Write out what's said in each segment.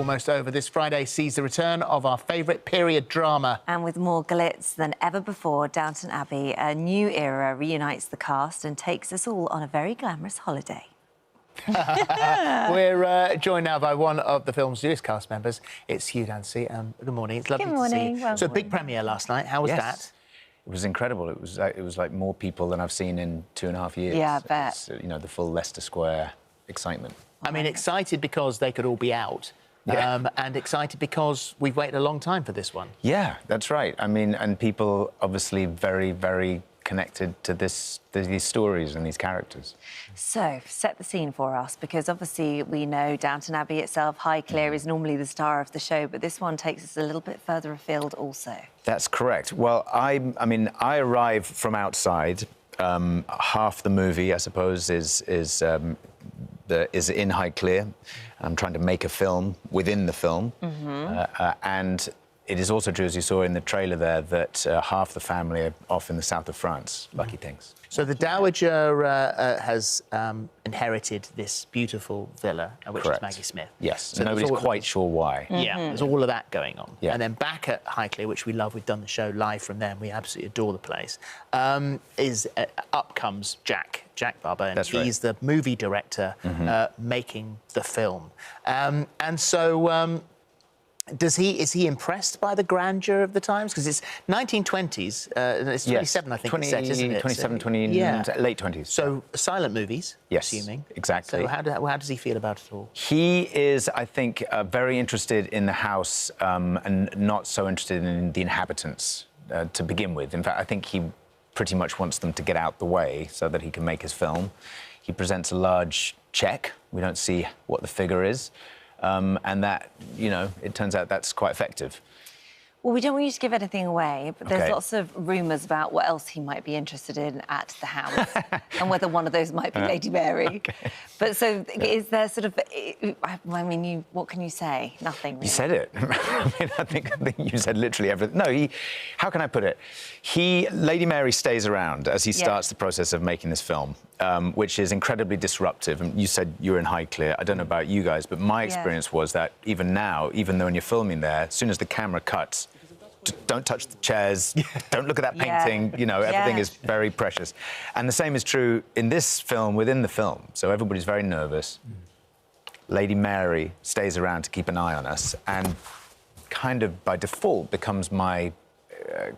almost over. This Friday sees the return of our favourite period drama. And with more glitz than ever before, Downton Abbey, a new era, reunites the cast and takes us all on a very glamorous holiday. We're joined now by one of the film's newest cast members. It's Hugh Dancy. Good morning. It's lovely to see you. Well, so, big premiere last night. How was that? It was incredible. It was like more people than I've seen in 2.5 years. Yeah, I bet. It's, you know, the full Leicester Square excitement. I mean, excited because they could all be out. Yeah. And excited because we've waited a long time for this one. Yeah, that's right. I mean, and people obviously very, very connected to these stories and these characters. So, set the scene for us, because obviously we know Downton Abbey itself, Highclere is normally the star of the show, but this one takes us a little bit further afield also. That's correct. Well, I mean, I arrive from outside. Half the movie, I suppose, is in Highclere. I'm trying to make a film within the film. And it is also true, as you saw in the trailer there, that half the family are off in the south of France. Lucky things. So the Dowager has inherited this beautiful villa, which Correct. is Maggie Smith. Yes, so nobody's quite sure why. Yeah, there's all of that going on. Yeah. And then back at Highclere, which we love, we've done the show live from there, and we absolutely adore the place, up comes Jack Barber, and That's right. he's the movie director making the film. And so... is he impressed by the grandeur of the times? Because it's 1920s, and it's 27, I think, 20, it's set, isn't it? 27, 20, late 20s. So, silent movies, yes, assuming. Exactly. So how does he feel about it all? He is, I think, very interested in the house and not so interested in the inhabitants to begin with. In fact, I think he pretty much wants them to get out the way so that he can make his film. He presents a large cheque. We don't see what the figure is. And that, you know, it turns out that's quite effective. Well, we don't want you to give anything away, but there's lots of rumours about what else he might be interested in at the house and whether one of those might be Lady Mary. But so is there sort of... I mean, what can you say? Nothing, really. You said it. I mean, I think you said literally everything. No, how can I put it? Lady Mary stays around as he starts the process of making this film, which is incredibly disruptive. And you said you were in Highclere. I don't know about you guys, but my experience was that even now, even though when you're filming there, as soon as the camera cuts, don't touch the chairs, don't look at that painting, you know, everything is very precious. And the same is true in this film, within the film. So everybody's very nervous. Lady Mary stays around to keep an eye on us and kind of by default becomes my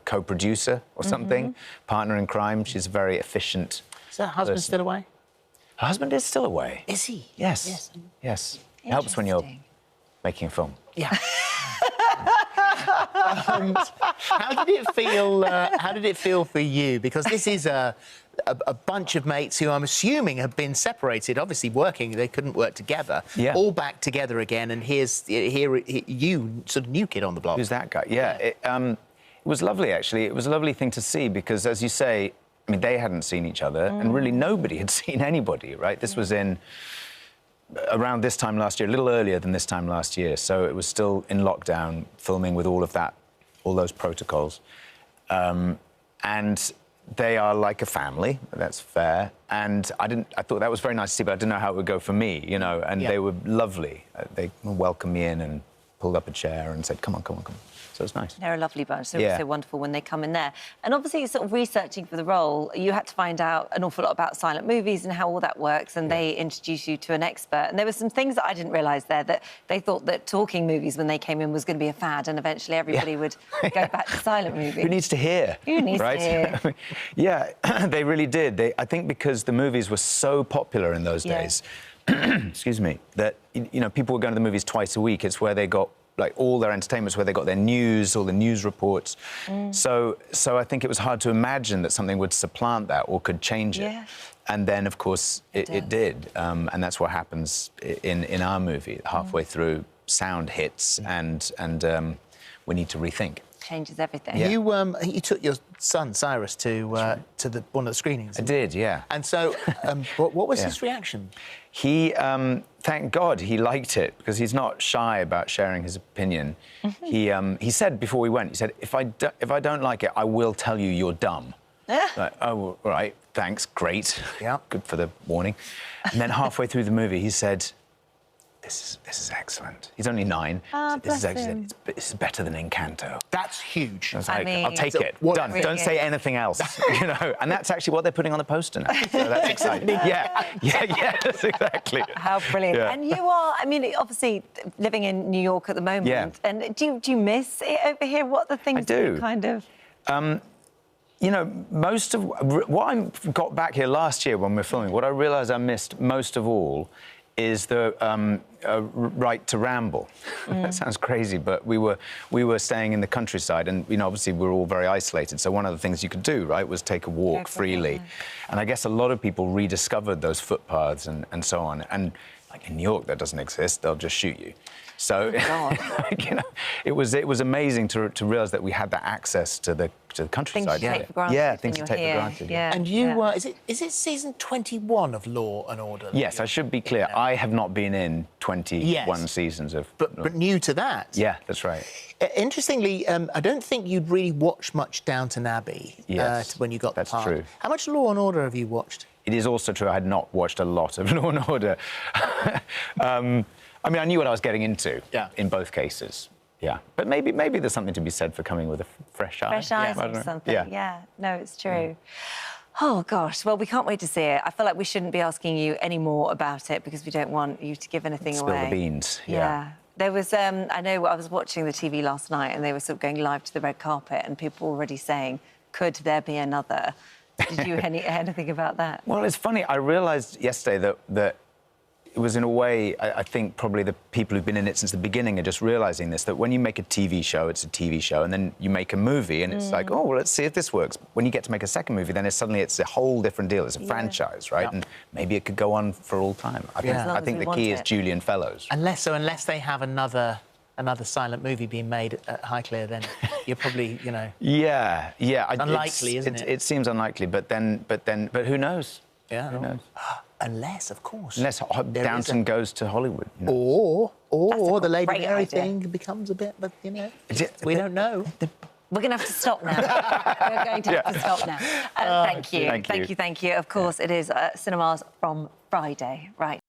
co-producer or something, partner in crime. She's a very efficient Is her husband still away? Her husband is still away. Is he? Yes. Yes. It helps when you're making a film. Yeah. How did it feel? How did it feel for you? Because this is a bunch of mates who I'm assuming have been separated. Obviously, working, they couldn't work together. Yeah. All back together again, and here you, sort of new kid on the block. Who's that guy? Yeah. It was lovely, actually. It was a lovely thing to see because, as you say, I mean, they hadn't seen each other, and really nobody had seen anybody. Right? This was in. Around this time last year, a little earlier than this time last year, so it was still in lockdown, filming with all of that, all those protocols. And they are like a family, that's fair. And I thought that was very nice to see, but I didn't know how it would go for me, you know, and they were lovely. They welcomed me in and pulled up a chair and said, come on, come on, come on. So it's nice. They're a lovely bunch. They're so wonderful when they come in there. And obviously, sort of researching for the role, you had to find out an awful lot about silent movies and how all that works, and they introduced you to an expert. And there were some things that I didn't realise there, that they thought that talking movies, when they came in, was going to be a fad, and eventually everybody would go back to silent movies. Who needs to hear? Who needs to hear? Yeah, they really did. I think because the movies were so popular in those days, excuse me, that, you know, people were going to the movies twice a week. It's where they got like all their entertainment's where they got their news, all the news reports. So I think it was hard to imagine that something would supplant that or could change it. And then, of course, it did. And that's what happens in our movie. Halfway through, sound hits and we need to rethink. Changes everything. Yeah. You took your son, Cyrus, to one of the screenings. I did, yeah. And so what was his reaction? He, thank God, he liked it because he's not shy about sharing his opinion. He said before we went, he said, if I don't like it, I will tell you you're dumb. Like, oh, all right, thanks, great. Yeah. Good for the warning. And then halfway through the movie, he said, this is excellent. He's only 9. Bless him. This is better than Encanto. That's huge. I was I like, mean, I'll take so it. what- Done. Really Don't good. say anything else. You know, and that's actually what they're putting on the poster now. So that's exciting. Yes, exactly. How brilliant. Yeah. And you are, I mean, obviously living in New York at the moment. Yeah. And do you miss it over here? What are the things I that you do. kind of... You know, most of what I got back here last year when we were filming, what I realised I missed most of all is the right to ramble. That sounds crazy, but we were staying in the countryside, and you know, obviously we were all very isolated. So one of the things you could do, right, was take a walk freely. And I guess a lot of people rediscovered those footpaths and so on. And like in New York, that doesn't exist. They'll just shoot you. So you know, it was amazing to realise that we had that access to the countryside. Things you take for granted. Yeah, when things you you're take here. for granted. Yeah. And you, is it season 21 of Law and Order? Yes, I should be clear. I have not been in 21 seasons of... But new to that. Yeah, that's right. Interestingly, I don't think you'd really watched much Downton Abbey when you got the part. That's true. How much Law and Order have you watched? It is also true I had not watched a lot of Law and Order. I mean, I knew what I was getting into in both cases. Yeah, but maybe there's something to be said for coming with a fresh eye. Fresh eyes or something. Yeah, no, it's true. Oh, gosh. Well, we can't wait to see it. I feel like we shouldn't be asking you any more about it because we don't want you to give anything away. Spill the beans. Yeah. There was, I know I was watching the TV last night and they were sort of going live to the red carpet and people were already saying, could there be another? Did you hear anything about that? Well, it's funny. I realised yesterday that it was, in a way, I think probably the people who've been in it since the beginning are just realising this, that when you make a TV show, it's a TV show, and then you make a movie, and it's like, oh, well, let's see if this works. When you get to make a second movie, then it's a whole different deal. It's a franchise, right? And maybe it could go on for all time. I think the key is Julian Fellows. Unless they have another silent movie being made at Highclere, then you're probably, you know... Yeah. Unlikely, isn't it? It seems unlikely, but who knows? Yeah. Who knows? Unless, of course. Unless Downton goes to Hollywood. You know? Or the Lady Mary idea. thing becomes a bit, but, you know, we don't know. We're going to have to stop now. We're going to have to stop now. Thank you. Thank you. Of course, it is cinemas from Friday. Right.